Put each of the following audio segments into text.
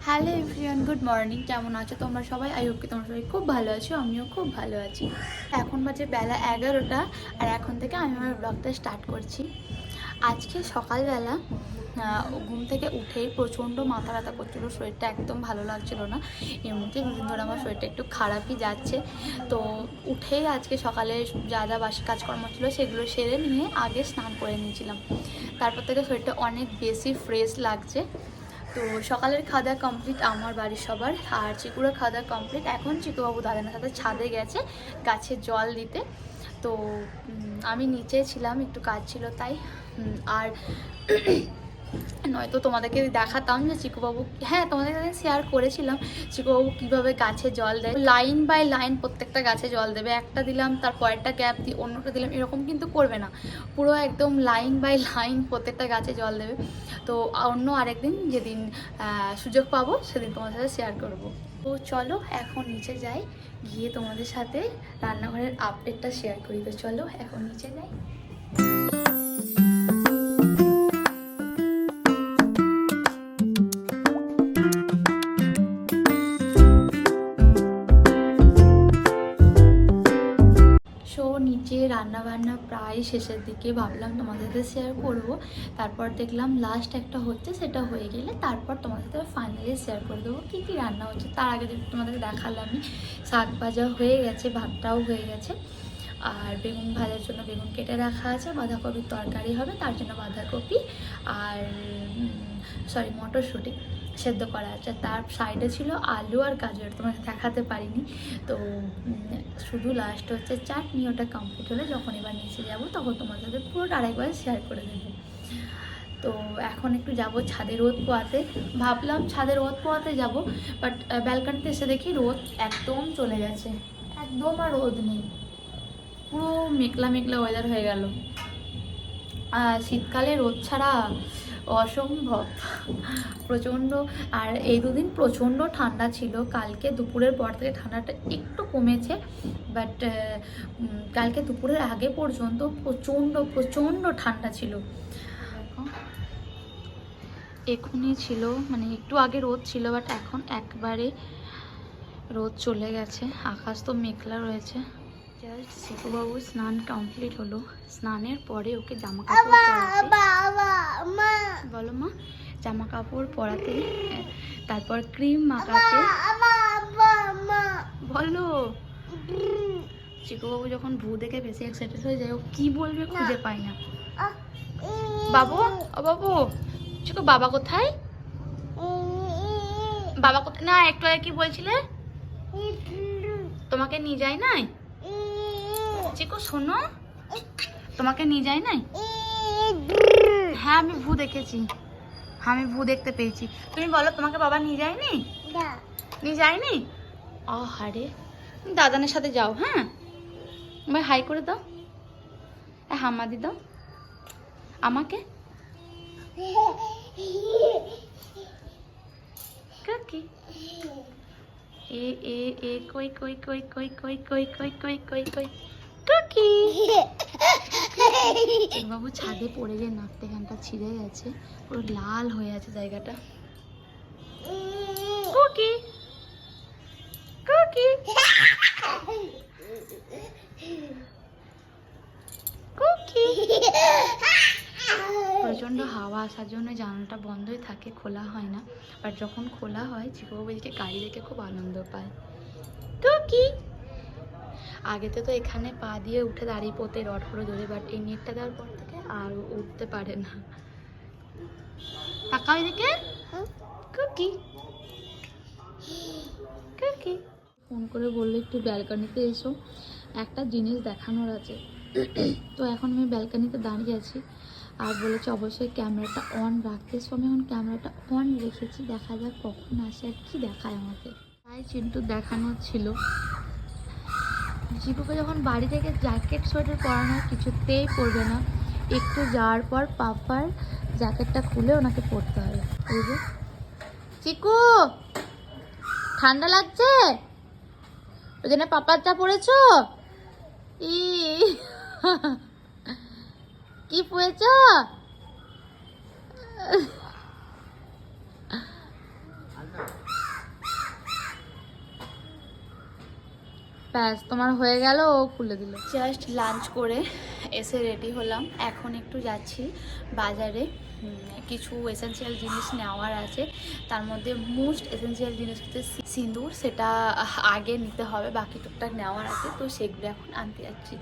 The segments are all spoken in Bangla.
Hello everyone, good morning. কেমন আছো তোমরা সবাই? আই হোপ কি তোমরা সবাই খুব ভালো আছো। আমিও খুব ভালো আছি। এখন বাজে বেলা 11টা, আর এখন থেকে আমি আমার ব্লগটা স্টার্ট করছি। আজকে সকালবেলা ঘুম থেকে উঠেই প্রচণ্ড মাথা ব্যথা করছিলো, শরীরটা একদম ভালো লাগছিল না। এমনিতে দুদিন ধরে আমার শরীরটা একটু খারাপই যাচ্ছে। তো উঠেই আজকে সকালে যা যা বাসি কাজকর্ম ছিল সেগুলো সেরে নিয়ে আগে স্নান করে নিয়েছিলাম। তারপর থেকে শরীরটা অনেক বেশি ফ্রেশ লাগছে। তো সকালের খাওয়া দাওয়া কমপ্লিট আমার বাড়ির সবার, আর চিকুরও খাওয়া দাওয়া কমপ্লিট। এখন চিকুবাবু দাদানের সাথে ছাদে গেছে গাছে জল দিতে। তো আমি নিচে ছিলাম, একটু কাজ ছিল তাই। আর নয়তো তোমাদেরকে দেখাতাম যে চিকুবাবু, হ্যাঁ তোমাদের কাছে শেয়ার করেছিলাম চিকুবাবু কীভাবে গাছে জল দেয়। লাইন বাই লাইন প্রত্যেকটা গাছে জল দেবে, একটা দিলাম তার পরেরটা গ্যাপ দিই অন্যটা দিলাম, এরকম কিন্তু করবে না। পুরো একদম লাইন বাই লাইন প্রত্যেকটা গাছে জল দেবে। তো অন্য আরেকদিন যেদিন সুযোগ পাবো সেদিন তোমাদের সাথে শেয়ার করবো। তো চলো এখন নিচে যাই, গিয়ে তোমাদের সাথে রান্নাঘরের আপডেটটা শেয়ার করি। তো চলো এখন নিচে যাই। নিচে রান্নাবান্না প্রায় শেষের দিকে, ভাবলাম তোমাদের সাথে শেয়ার করব। তারপর দেখলাম লাস্ট একটা হচ্ছে, সেটা হয়ে গেলে তারপর তোমাদের সাথে ফাইনালি শেয়ার করে দেবো কী কী রান্না হচ্ছে। তার আগে তোমাদের দেখালামই শাক ভাজা হয়ে গেছে, ভাতটাও হয়ে গেছে, আর বেগুন ভাজার জন্য বেগুন কেটে রাখা আছে, বাঁধাকপির তরকারি হবে তার জন্য বাঁধাকপি আর মটরশুঁটি সেদ্ধ করা আছে। তার সাইডে ছিল আলু আর গাজর, তোমাকে দেখাতে পারিনি। তো শুধু লাস্ট হচ্ছে চাটনি, ওটা কমপ্লিট হলে যখন এবার নিচে যাবো তখন তোমাদের সাথে পুরোটা আরেকবার শেয়ার করে দেবো। তো এখন একটু যাব ছাদে রোদ পোয়াতে, ভাবলাম ছাদে রোদ পোয়াতে যাব, বাট ব্যালকনিতে এসে দেখি রোদ একদম চলে গেছে, একদম আর রোদ নেই, পুরো মেঘলা মেঘলা ওয়েদার হয়ে গেল। শীতকালে রোদ ছাড়া অসম্ভব, প্রচণ্ড। আর এই দুদিন প্রচণ্ড ঠান্ডা ছিল, কালকে দুপুরের পর থেকে ঠান্ডাটা একটু কমেছে, বাট কালকে দুপুরের আগে পর্যন্ত প্রচণ্ড প্রচণ্ড ঠান্ডা ছিল। এখনই ছিল মানে একটু আগে রোদ ছিল, বাট এখন একবারে রোদ চলে গেছে, আকাশ তো মেঘলা রয়েছে। জাস্ট শিকুবাবু স্নান কমপ্লিট হলো, স্নানের পরে ওকে জামা কাপড় বলো মা, জামা কাপড় পরাতে, তারপর ক্রিম মাখাতে, বলো। চিকুবাবু যখন ভূ দেখে বেশি এক্সাইটেড হয়ে যায়, ও কি বলবে খুঁজে পায় না। বাবু, ও বাবু, চিকু বাবা কোথায়? বাবা কোথায়? না একটু আগে কি বলছিলে? তোমাকে নিয়ে যায় নাই? চিকু শোনো, তোমাকে নিয়ে যায় নাই? হ্যাঁ আমি ভূ দেখেছি, আমি ভূ দেখতে পেয়েছি। তুমি বলো তোমাকে বাবা নিয়ে যায়নি? নিয়ে যায়নি? আরে দাদানের সাথে যাও, হ্যাঁ ভাই হাই করে দাও, হামাদি দাও আমাকে। কাকি এ এ এ কই কই কই কই কই কই কই কই কই কই কাকি। বাবু ছাদে পড়ে গিয়ে নাকতে কানটা ছিঁড়ে গেছে, পুরো লাল হয়ে আছে জায়গাটা। কুকি কুকি কুকি। প্রচণ্ড হাওয়া আসার জন্য জানালাটা বন্ধই থাকে, খোলা হয় না। বাট যখন খোলা হয় চিকুবাবু এদিকে গাড়ি দেখে খুব আনন্দ পায়। টুকি আগেতে তো এখানে পা দিয়ে উঠে দাঁড়িয়ে পড়তে রড করে ধরে, বাট এই নেটটা দেওয়ার পর থেকে আর উঠতে পারে না। তাকাও এদিকে, কুকি কুকি। ফোন করে বললো একটু ব্যালকনিতে এসো, একটা জিনিস দেখানোর আছে। তো এখন আমি ব্যালকনিতে দাঁড়িয়ে আছি, আর বলেছে অবশ্যই ক্যামেরাটা অন রাখতে। সো আমি এখন ক্যামেরাটা অন রেখেছি, দেখা যাক কখন আসে আর কি দেখায় আমাকে। তাই চিন্টু দেখানো ছিল, জিপুকে যখন বাড়ি থেকে জ্যাকেট সোয়েটার পরানো হয় কিছুতেই পরবে না, একটু যাওয়ার পর পাপার জ্যাকেটটা খুলে ওনাকে পরতে হবে। বুঝলি চিকু, ঠান্ডা লাগছে ওই জন্য পাপারটা পরেছ? ই কি পরেছ? ব্যাস তোমার হয়ে গেল, ও খুলে দিল। জাস্ট লাঞ্চ করে এসে রেডি হলাম, এখন একটু যাচ্ছি বাজারে। কিছু এসেন্সিয়াল জিনিস নেওয়ার আছে, তার মধ্যে মোস্ট এসেন্সিয়াল জিনিস হচ্ছে সিঁদুর, সেটা আগে নিতে হবে, বাকি টুকটাক নেওয়ার আছে, তো সেগুলো এখন আনতে যাচ্ছি।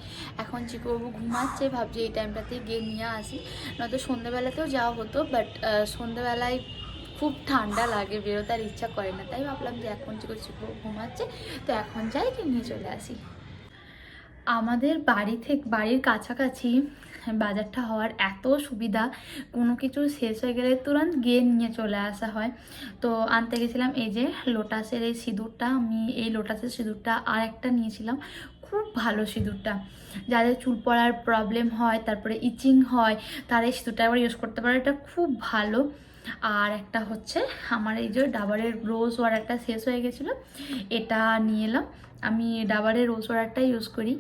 এখন চিকুবাবু ঘুমাচ্ছে, ভাবছি এই টাইমটাতে গিয়ে নিয়ে আসি, নয়তো সন্ধ্যেবেলাতেও যাওয়া হতো, বাট সন্ধ্যেবেলায় খুব ঠান্ডা লাগে, বেরোতে আর ইচ্ছা করে না, তাই ভাবলাম যে এখন চিকু ঘুমাচ্ছে, তো এখন যাই কি নিয়ে চলে আসি। আমাদের বাড়ির কাছাকাছি বাজারটা হওয়ার এত সুবিধা, কোনো কিছু শেষ হয়ে গেলে তুরন্ত গিয়ে নিয়ে চলে আসা হয়। তো আনতে গেছিলাম এই যে লোটাসের এই সিঁদুরটা, আমি এই লোটাসের সিঁদুরটা আর একটা নিয়েছিলাম, খুব ভালো সিঁদুরটা। যাদের চুল পড়ার প্রবলেম হয়, তারপরে ইচিং হয়, তারা এই সিঁদুরটা একবার ইউজ করতে পারে, এটা খুব ভালো। আর একটা হচ্ছে আমার এই যে ডাবরের রোজ ওয়াটারটা শেষ হয়ে গেছিলো, এটা নিয়ে এলাম। আমি ডাবরের রোজ ওয়াটারটা ইউজ করি,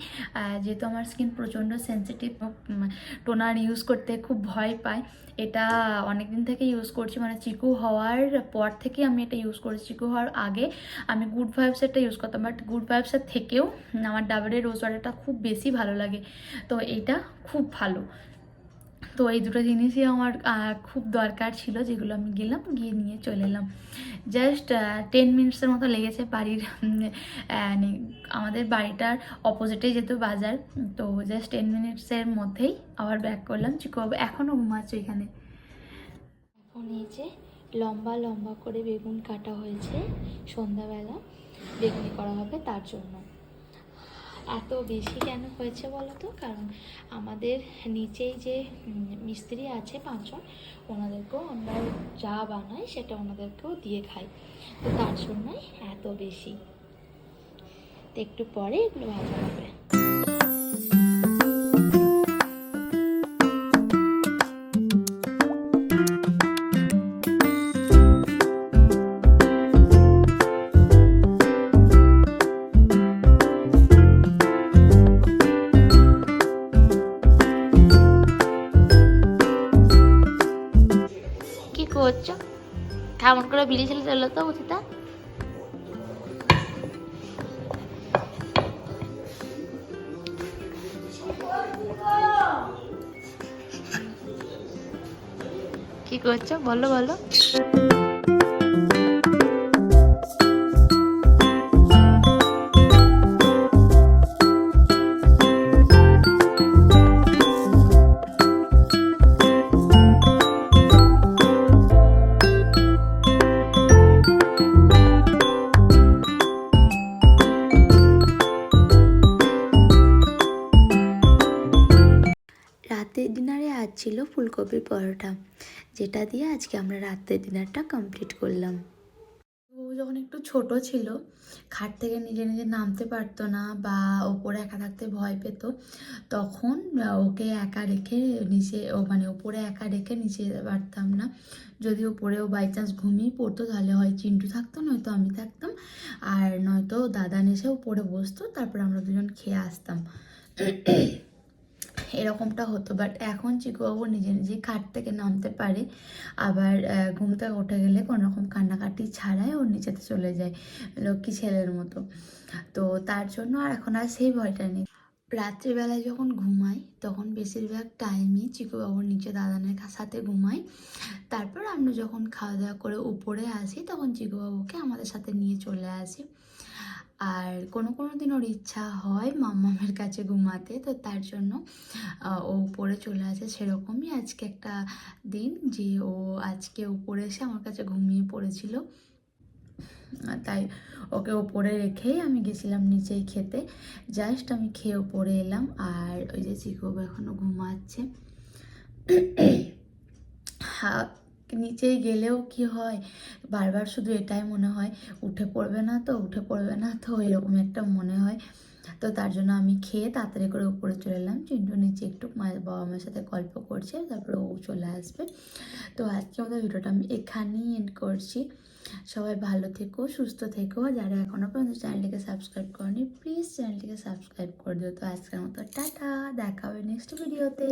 যেহেতু আমার স্কিন প্রচণ্ড সেন্সিটিভ, টোনার ইউজ করতে খুব ভয় পায়। এটা অনেক দিন থেকে ইউজ করছি, মানে চিকু হওয়ার পর থেকে আমি এটা ইউজ করছি। চিকু হওয়ার আগে আমি গুড ভাইবসেরটা ইউজ করতাম, বাট গুড ভাইবসের থেকেও আমার ডাবরের রোজ ওয়াটারটা খুব বেশি ভালো লাগে, তো এইটা খুব ভালো। তো এই দুটো জিনিসই আমার খুব দরকার ছিল, যেগুলো আমি গেলাম, গিয়ে নিয়ে চলে এলাম। জাস্ট 10 মিনিটসের মতো লেগেছে। আমাদের বাড়িটার অপোজিটে যেহেতু বাজার, তো জাস্ট 10 মিনিটসের মধ্যেই আবার ব্যাক করলাম। চিকুবাবু এখনও ঘুমাচ্ছে এখানে। এখন এই যে লম্বা লম্বা করে বেগুন কাটা হয়েছে, সন্ধ্যাবেলা বেগুনি করা হবে তার জন্য। এত বেশি কেন হয়েছে বলো তো, কারণ আমাদের নিচেই যে মিস্ত্রি আছে 5 জন, ওনাদেরকেও আমরা যা বানাই সেটা ওনাদেরকেও দিয়ে খাই, তো তার জন্যই এত বেশি। তো একটু পরে এগুলো ভাজা হবে। কি করছো? কেমন করে বিলি ছিল চলো তো বুঝিতা। কি করছো বলো বলো। রাতের ডিনারে আজ ছিল ফুলকপির পরোটা, যেটা দিয়ে আজকে আমরা রাতের ডিনারটা কমপ্লিট করলাম। ও যখন একটু ছোট ছিল, খাট থেকে নিজে নিজে নামতে পারতো না, বা ওপরে একা থাকতে ভয় পেত, তখন ওকে একা রেখে নিচে ওপরে একা রেখে নিচে যেতে পারতাম না। যদি ওপরেও বাই চান্স ঘুমিয়ে পড়তো, তাহলে হয় চিন্টু থাকতো, নয়তো আমি থাকতাম, আর নয়তো দাদা এসে উপরে বসতো, তারপর আমরা দুজন খেয়ে আসতাম, এরকমটা হতো। বাট এখন চিকুবাবু নিজে নিজেই খাট থেকে নামতে পারে, আবার ঘুম থেকে উঠে গেলে কোনো রকম কান্নাকাটি ছাড়াই ওর নিচেতে চলে যায়, লক্ষ্মী ছেলের মতো। তো তার জন্য আর এখন আর সেই ভয়টা নেই। রাত্রিবেলায় যখন ঘুমাই তখন বেশিরভাগ টাইমই চিকুবাবুর নিচে দাদানের সাথে ঘুমাই। তারপর আমরা যখন খাওয়া দাওয়া করে উপরে আসি, তখন চিকুবাবুকে আমাদের সাথে নিয়ে চলে আসি। আর কোনো দিন ওর ইচ্ছা হয় মাম্মামের কাছে ঘুমাতে, তো তার জন্য ও উপরে চলে আসে। সেরকমই আজকে একটা দিন যে ও আজকে উপরে এসে আমার কাছে ঘুমিয়ে পড়েছিল, তাই ওকে ওপরে রেখেই আমি গেছিলাম নিচেই খেতে। জাস্ট আমি খেয়ে ওপরে এলাম, আর ওই যে চিকুবাবু এখনও ঘুমাচ্ছে। নিচেই গেলেও কি হয়, বারবার শুধু এটাই মনে হয়, উঠে পড়বে না তো এরকম একটা মনে হয়। তো তার জন্য আমি খেয়ে তাড়াতাড়ি করে উপরে চলে এলাম। চিন্টু নিচে একটু বাবা মায়ের সাথে গল্প করছে, তারপরে ও চলে আসবে। তো আজকে আমাদের ভিডিওটা আমি এখানেই এন্ড করছি। সবাই ভালো থেকো, সুস্থ থেকো। যারা এখনও পর্যন্ত চ্যানেলটিকে সাবস্ক্রাইব করেনি, প্লিজ চ্যানেলটিকে সাবস্ক্রাইব করে দিও। তো আজকের মতো টাটা, দেখা হবে নেক্সট ভিডিওতে।